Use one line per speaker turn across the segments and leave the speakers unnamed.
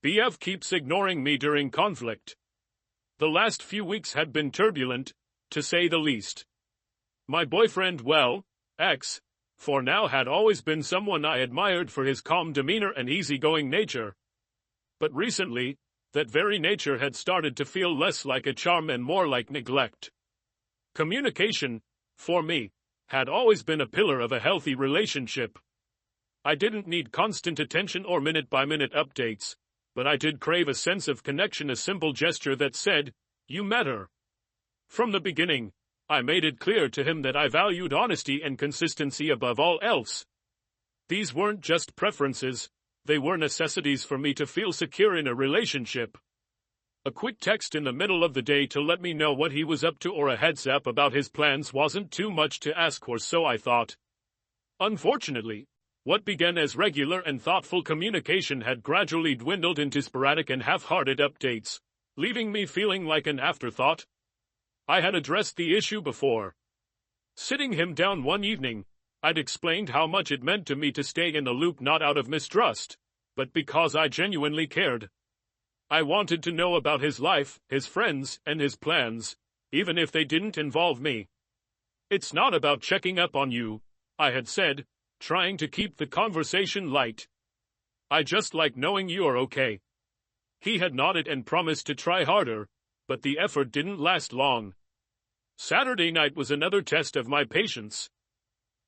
BF keeps ignoring me during conflict. The last few weeks had been turbulent, to say the least. My boyfriend, well, ex, for now had always been someone I admired for his calm demeanor and easygoing nature. But recently, that very nature had started to feel less like a charm and more like neglect. Communication, for me, had always been a pillar of a healthy relationship. I didn't need constant attention or minute-by-minute updates, but I did crave a sense of connection, a simple gesture that said, "You matter." From the beginning, I made it clear to him that I valued honesty and consistency above all else. These weren't just preferences, they were necessities for me to feel secure in a relationship. A quick text in the middle of the day to let me know what he was up to or a heads up about his plans wasn't too much to ask, or so I thought. Unfortunately, what began as regular and thoughtful communication had gradually dwindled into sporadic and half-hearted updates, leaving me feeling like an afterthought. I had addressed the issue before. Sitting him down one evening, I'd explained how much it meant to me to stay in the loop, not out of mistrust, but because I genuinely cared. I wanted to know about his life, his friends, and his plans, even if they didn't involve me. "It's not about checking up on you," I had said, trying to keep the conversation light. "I just like knowing you're okay." He had nodded and promised to try harder, but the effort didn't last long. Saturday night was another test of my patience.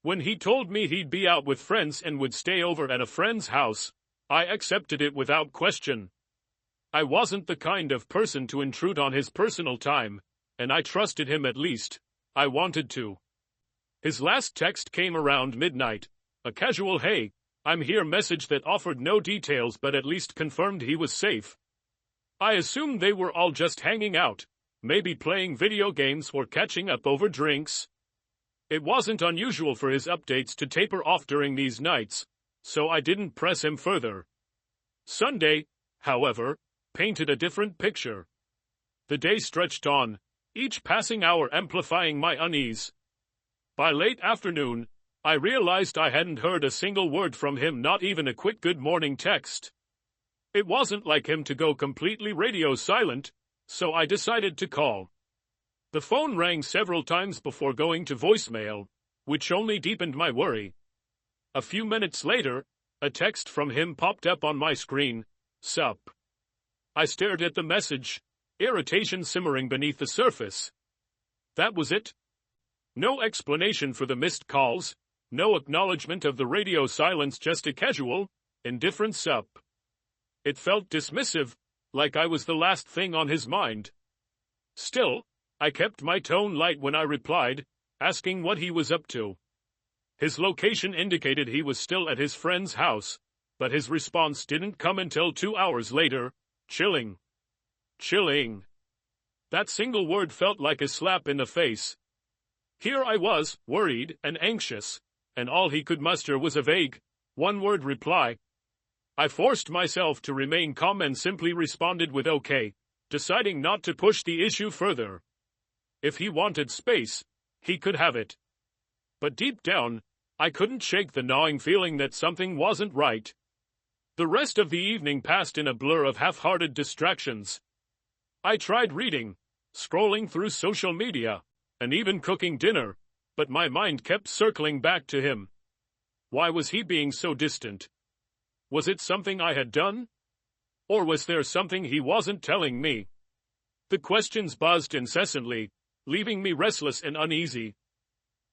When he told me he'd be out with friends and would stay over at a friend's house, I accepted it without question. I wasn't the kind of person to intrude on his personal time, and I trusted him, at least I wanted to. His last text came around midnight, a casual "Hey, I'm here" message that offered no details but at least confirmed he was safe. I assumed they were all just hanging out, maybe playing video games or catching up over drinks. It wasn't unusual for his updates to taper off during these nights, so I didn't press him further. Sunday, however, painted a different picture. The day stretched on, each passing hour amplifying my unease. By late afternoon, I realized I hadn't heard a single word from him, not even a quick good morning text. It wasn't like him to go completely radio silent, so I decided to call. The phone rang several times before going to voicemail, which only deepened my worry. A few minutes later, a text from him popped up on my screen. "Sup." I stared at the message, irritation simmering beneath the surface. That was it. No explanation for the missed calls, no acknowledgement of the radio silence, just a casual, indifferent sup. It felt dismissive, like I was the last thing on his mind. Still, I kept my tone light when I replied, asking what he was up to. His location indicated he was still at his friend's house, but his response didn't come until 2 hours later. Chilling. Chilling. That single word felt like a slap in the face. Here I was, worried and anxious, and all he could muster was a vague, one-word reply. I forced myself to remain calm and simply responded with "okay," deciding not to push the issue further. If he wanted space, he could have it. But deep down, I couldn't shake the gnawing feeling that something wasn't right. The rest of the evening passed in a blur of half-hearted distractions. I tried reading, scrolling through social media, and even cooking dinner, but my mind kept circling back to him. Why was he being so distant? Was it something I had done? Or was there something he wasn't telling me? The questions buzzed incessantly, leaving me restless and uneasy.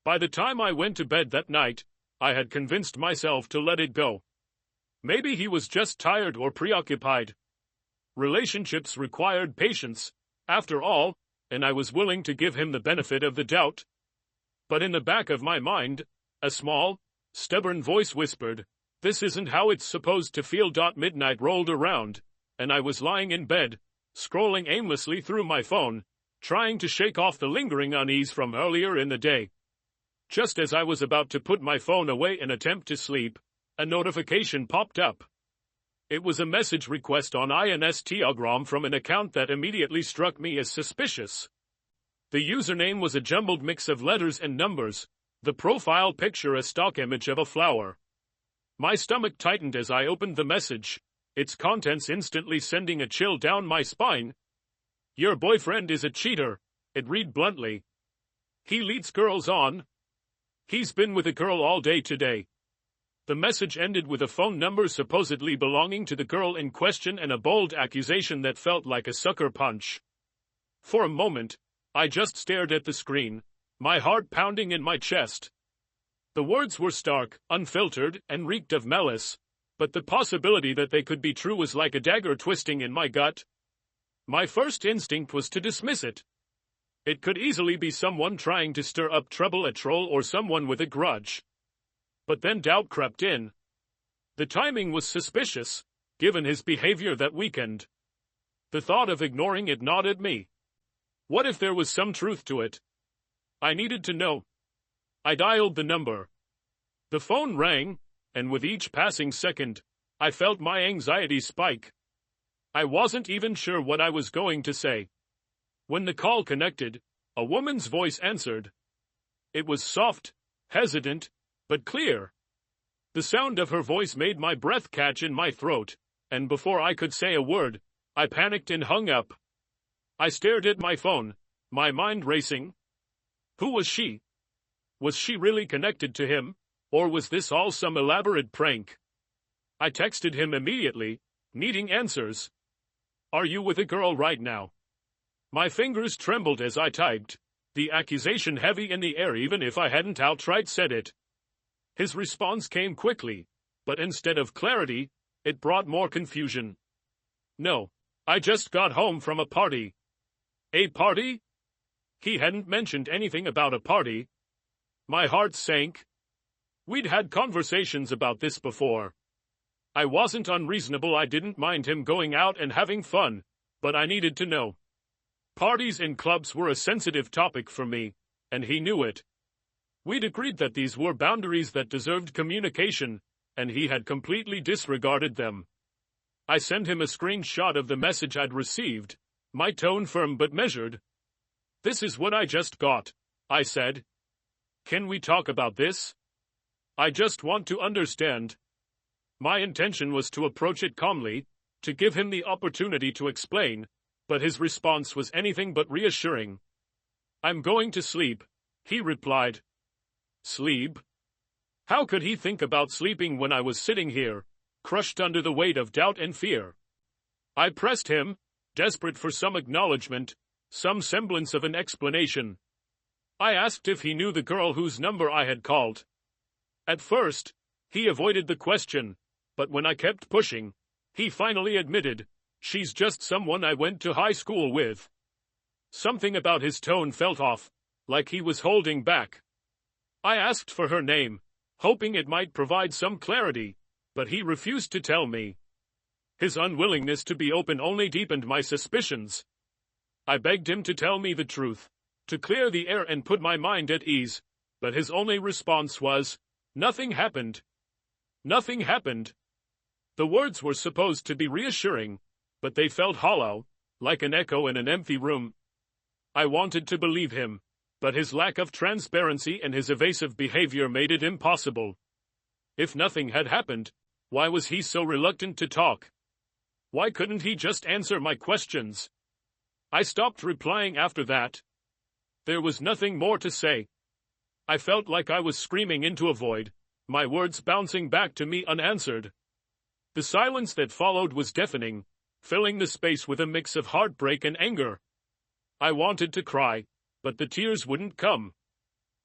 By the time I went to bed that night, I had convinced myself to let it go. Maybe he was just tired or preoccupied. Relationships required patience, after all, and I was willing to give him the benefit of the doubt. But in the back of my mind, a small, stubborn voice whispered, "This isn't how it's supposed to feel." Midnight rolled around, and I was lying in bed, scrolling aimlessly through my phone, trying to shake off the lingering unease from earlier in the day. Just as I was about to put my phone away and attempt to sleep, a notification popped up. It was a message request on Instagram from an account that immediately struck me as suspicious. The username was a jumbled mix of letters and numbers, the profile picture a stock image of a flower. My stomach tightened as I opened the message, its contents instantly sending a chill down my spine. "Your boyfriend is a cheater," it read bluntly. "He leads girls on. He's been with a girl all day today." The message ended with a phone number supposedly belonging to the girl in question and a bold accusation that felt like a sucker punch. For a moment, I just stared at the screen, my heart pounding in my chest. The words were stark, unfiltered, and reeked of malice, but the possibility that they could be true was like a dagger twisting in my gut. My first instinct was to dismiss it. It could easily be someone trying to stir up trouble, a troll, or someone with a grudge. But then doubt crept in. The timing was suspicious, given his behavior that weekend. The thought of ignoring it gnawed at me. What if there was some truth to it? I needed to know. I dialed the number. The phone rang, and with each passing second, I felt my anxiety spike. I wasn't even sure what I was going to say. When the call connected, a woman's voice answered. It was soft, hesitant, but clear. The sound of her voice made my breath catch in my throat, and before I could say a word, I panicked and hung up. I stared at my phone, my mind racing. Who was she? Was she really connected to him, or was this all some elaborate prank? I texted him immediately, needing answers. "Are you with a girl right now?" My fingers trembled as I typed, the accusation heavy in the air even if I hadn't outright said it. His response came quickly, but instead of clarity, it brought more confusion. "No, I just got home from a party." "A party?" He hadn't mentioned anything about a party. My heart sank. We'd had conversations about this before. I wasn't unreasonable, I didn't mind him going out and having fun, but I needed to know. Parties and clubs were a sensitive topic for me, and he knew it. We'd agreed that these were boundaries that deserved communication, and he had completely disregarded them. I sent him a screenshot of the message I'd received, my tone firm but measured. "This is what I just got," I said. "Can we talk about this? I just want to understand." My intention was to approach it calmly, to give him the opportunity to explain, but his response was anything but reassuring. "I'm going to sleep," he replied. Sleep? How could he think about sleeping when I was sitting here, crushed under the weight of doubt and fear? I pressed him, desperate for some acknowledgement, some semblance of an explanation. I asked if he knew the girl whose number I had called. At first, he avoided the question, but when I kept pushing, he finally admitted, "She's just someone I went to high school with." Something about his tone felt off, like he was holding back. I asked for her name, hoping it might provide some clarity, but he refused to tell me. His unwillingness to be open only deepened my suspicions. I begged him to tell me the truth, to clear the air and put my mind at ease, but his only response was, "Nothing happened. Nothing happened." The words were supposed to be reassuring, but they felt hollow, like an echo in an empty room. I wanted to believe him, but his lack of transparency and his evasive behavior made it impossible. If nothing had happened, why was he so reluctant to talk? Why couldn't he just answer my questions? I stopped replying after that. There was nothing more to say. I felt like I was screaming into a void, my words bouncing back to me unanswered. The silence that followed was deafening, filling the space with a mix of heartbreak and anger. I wanted to cry, but the tears wouldn't come.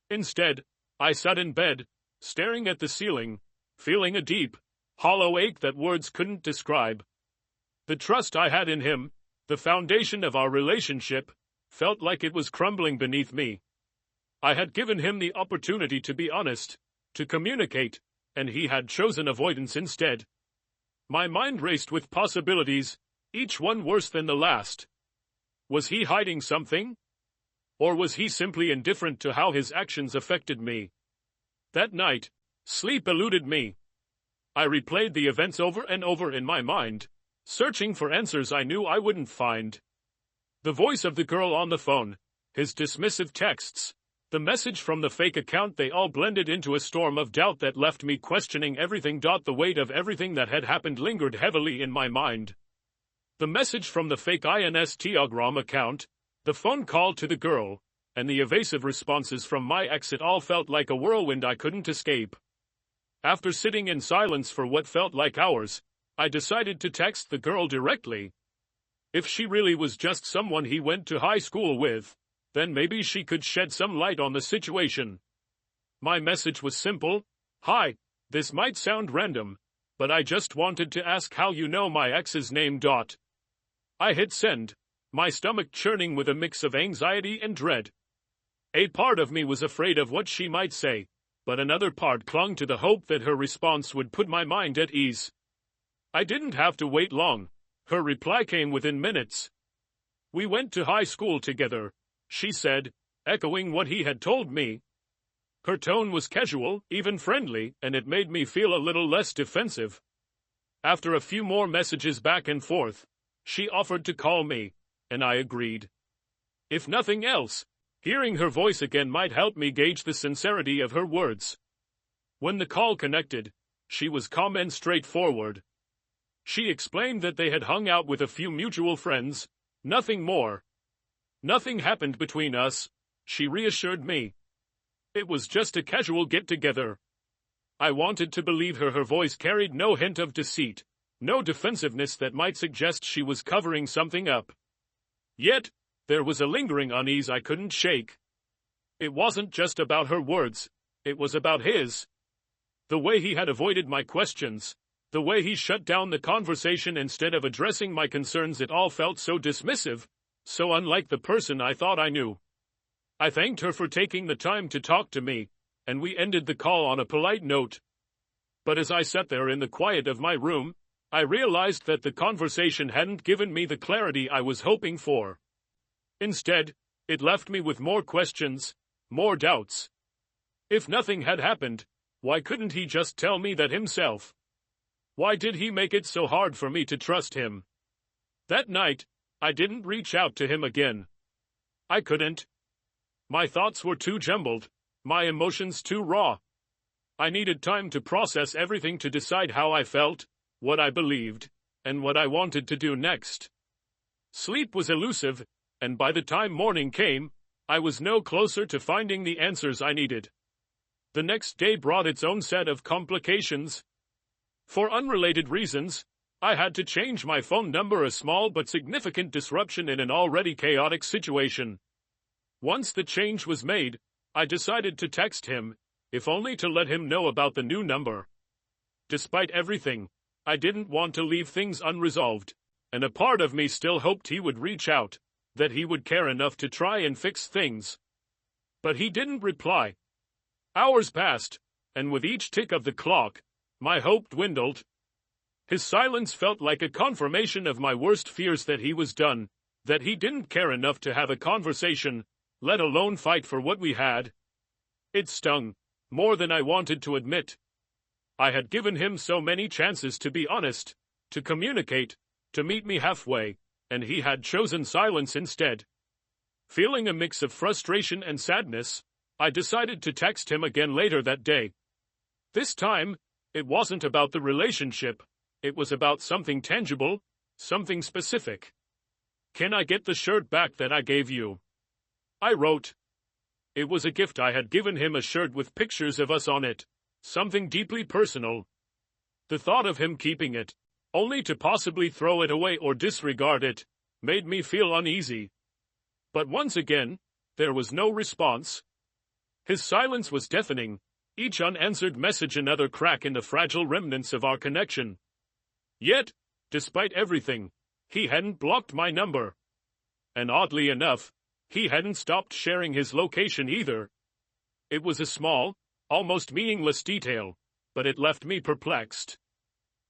Instead, I sat in bed, staring at the ceiling, feeling a deep, hollow ache that words couldn't describe. The trust I had in him, the foundation of our relationship, felt like it was crumbling beneath me. I had given him the opportunity to be honest, to communicate, and he had chosen avoidance instead. My mind raced with possibilities, each one worse than the last. Was he hiding something? Or was he simply indifferent to how his actions affected me? That night, sleep eluded me. I replayed the events over and over in my mind, searching for answers I knew I wouldn't find. The voice of the girl on the phone, his dismissive texts, The message from the fake account, they all blended into a storm of doubt that left me questioning everything. The weight of everything that had happened lingered heavily in my mind. The message from the fake Instagram account, the phone call to the girl, and the evasive responses from my ex, it all felt like a whirlwind I couldn't escape. After sitting in silence for what felt like hours, I decided to text the girl directly. If she really was just someone he went to high school with, then maybe she could shed some light on the situation. My message was simple: "Hi, this might sound random, but I just wanted to ask how you know my ex's name." I hit send, my stomach churning with a mix of anxiety and dread. A part of me was afraid of what she might say, but another part clung to the hope that her response would put my mind at ease. I didn't have to wait long. Her reply came within minutes. "We went to high school together," she said, echoing what he had told me. Her tone was casual, even friendly, and it made me feel a little less defensive. After a few more messages back and forth, she offered to call me, and I agreed. If nothing else, hearing her voice again might help me gauge the sincerity of her words. When the call connected, she was calm and straightforward. She explained that they had hung out with a few mutual friends, nothing more. "Nothing happened between us," she reassured me. "It was just a casual get-together." I wanted to believe her. Her voice carried no hint of deceit, no defensiveness that might suggest she was covering something up. Yet, there was a lingering unease I couldn't shake. It wasn't just about her words, it was about his. The way he had avoided my questions, the way he shut down the conversation instead of addressing my concerns, it all felt so dismissive, so unlike the person I thought I knew. I thanked her for taking the time to talk to me, and we ended the call on a polite note. But as I sat there in the quiet of my room, I realized that the conversation hadn't given me the clarity I was hoping for. Instead, it left me with more questions, more doubts. If nothing had happened, why couldn't he just tell me that himself? Why did he make it so hard for me to trust him? That night, I didn't reach out to him again. I couldn't. My thoughts were too jumbled, my emotions too raw. I needed time to process everything, to decide how I felt, what I believed, and what I wanted to do next. Sleep was elusive, and by the time morning came, I was no closer to finding the answers I needed. The next day brought its own set of complications. For unrelated reasons, I had to change my phone number, a small but significant disruption in an already chaotic situation. Once the change was made, I decided to text him, if only to let him know about the new number. Despite everything, I didn't want to leave things unresolved, and a part of me still hoped he would reach out, that he would care enough to try and fix things. But he didn't reply. Hours passed, and with each tick of the clock, my hope dwindled. His silence felt like a confirmation of my worst fears, that he was done, that he didn't care enough to have a conversation, let alone fight for what we had. It stung, more than I wanted to admit. I had given him so many chances to be honest, to communicate, to meet me halfway, and he had chosen silence instead. Feeling a mix of frustration and sadness, I decided to text him again later that day. This time, it wasn't about the relationship, it was about something tangible, something specific. "Can I get the shirt back that I gave you?" I wrote. It was a gift. I had given him a shirt with pictures of us on it, something deeply personal. The thought of him keeping it, only to possibly throw it away or disregard it, made me feel uneasy. But once again, there was no response. His silence was deafening, each unanswered message another crack in the fragile remnants of our connection. Yet, despite everything, he hadn't blocked my number. And oddly enough, he hadn't stopped sharing his location either. It was a small, almost meaningless detail, but it left me perplexed.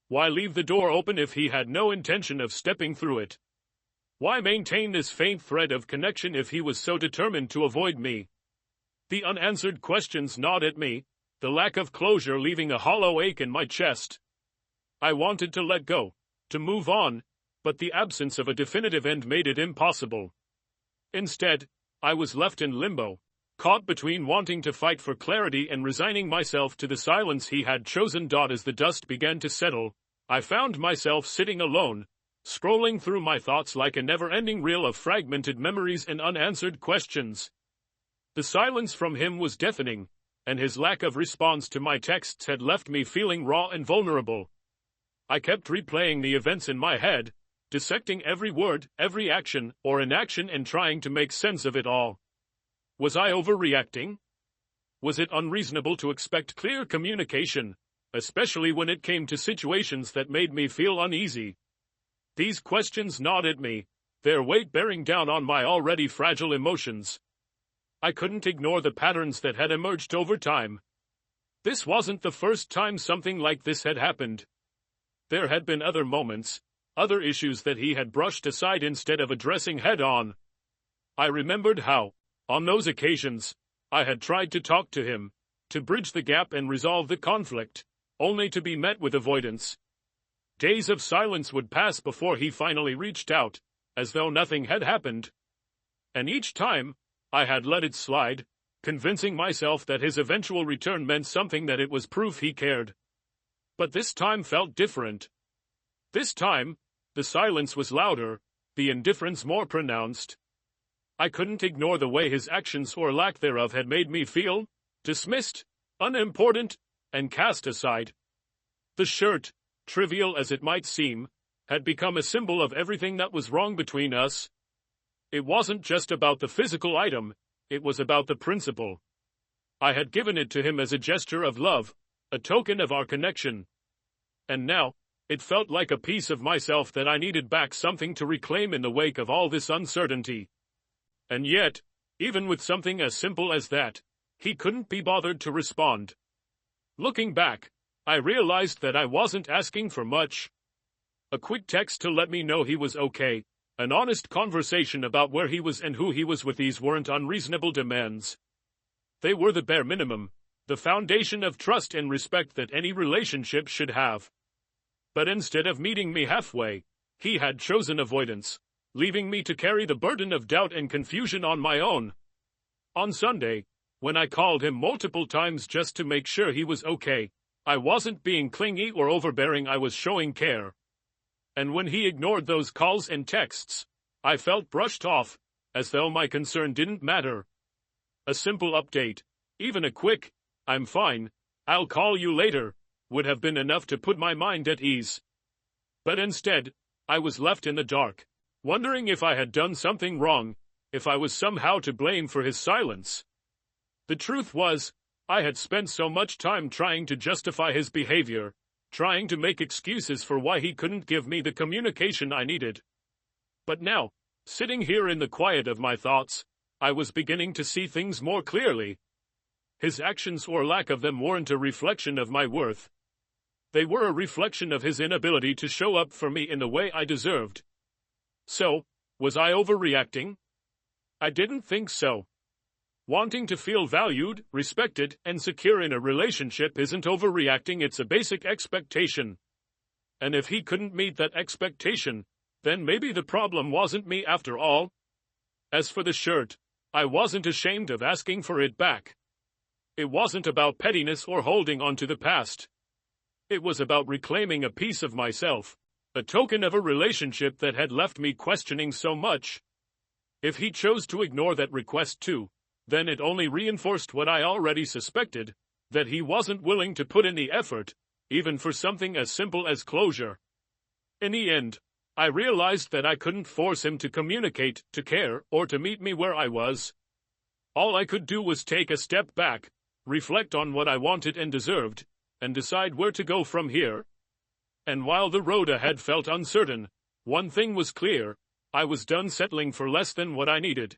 Why leave the door open if he had no intention of stepping through it? Why maintain this faint thread of connection if he was so determined to avoid me? The unanswered questions gnawed at me, the lack of closure leaving a hollow ache in my chest. I wanted to let go, to move on, but the absence of a definitive end made it impossible. Instead, I was left in limbo, caught between wanting to fight for clarity and resigning myself to the silence he had chosen. As the dust began to settle, I found myself sitting alone, scrolling through my thoughts like a never-ending reel of fragmented memories and unanswered questions. The silence from him was deafening, and his lack of response to my texts had left me feeling raw and vulnerable. I kept replaying the events in my head, dissecting every word, every action, or inaction, and trying to make sense of it all. Was I overreacting? Was it unreasonable to expect clear communication, especially when it came to situations that made me feel uneasy? These questions gnawed at me, their weight bearing down on my already fragile emotions. I couldn't ignore the patterns that had emerged over time. This wasn't the first time something like this had happened. There had been other moments, other issues that he had brushed aside instead of addressing head-on. I remembered how, on those occasions, I had tried to talk to him, to bridge the gap and resolve the conflict, only to be met with avoidance. Days of silence would pass before he finally reached out, as though nothing had happened. And each time, I had let it slide, convincing myself that his eventual return meant something, that it was proof he cared. But this time felt different. This time, the silence was louder, the indifference more pronounced. I couldn't ignore the way his actions or lack thereof had made me feel, dismissed, unimportant, and cast aside. The shirt, trivial as it might seem, had become a symbol of everything that was wrong between us. It wasn't just about the physical item, it was about the principle. I had given it to him as a gesture of love, a token of our connection. And now, it felt like a piece of myself that I needed back, something to reclaim in the wake of all this uncertainty. And yet, even with something as simple as that, he couldn't be bothered to respond. Looking back, I realized that I wasn't asking for much. A quick text to let me know he was okay, an honest conversation about where he was and who he was with. These weren't unreasonable demands. They were the bare minimum, the foundation of trust and respect that any relationship should have. But instead of meeting me halfway, he had chosen avoidance, leaving me to carry the burden of doubt and confusion on my own. On Sunday, when I called him multiple times just to make sure he was okay, I wasn't being clingy or overbearing, I was showing care. And when he ignored those calls and texts, I felt brushed off, as though my concern didn't matter. A simple update, even a quick, "I'm fine, I'll call you later," would have been enough to put my mind at ease. But instead, I was left in the dark, wondering if I had done something wrong, if I was somehow to blame for his silence. The truth was, I had spent so much time trying to justify his behavior, trying to make excuses for why he couldn't give me the communication I needed. But now, sitting here in the quiet of my thoughts, I was beginning to see things more clearly. His actions or lack of them weren't a reflection of my worth. They were a reflection of his inability to show up for me in the way I deserved. So, was I overreacting? I didn't think so. Wanting to feel valued, respected, and secure in a relationship isn't overreacting, it's a basic expectation. And if he couldn't meet that expectation, then maybe the problem wasn't me after all. As for the shirt, I wasn't ashamed of asking for it back. It wasn't about pettiness or holding on to the past. It was about reclaiming a piece of myself, a token of a relationship that had left me questioning so much. If he chose to ignore that request too, then it only reinforced what I already suspected, that he wasn't willing to put in the effort, even for something as simple as closure. In the end, I realized that I couldn't force him to communicate, to care, or to meet me where I was. All I could do was take a step back, reflect on what I wanted and deserved, and decide where to go from here. And while the road ahead felt uncertain, one thing was clear: I was done settling for less than what I needed.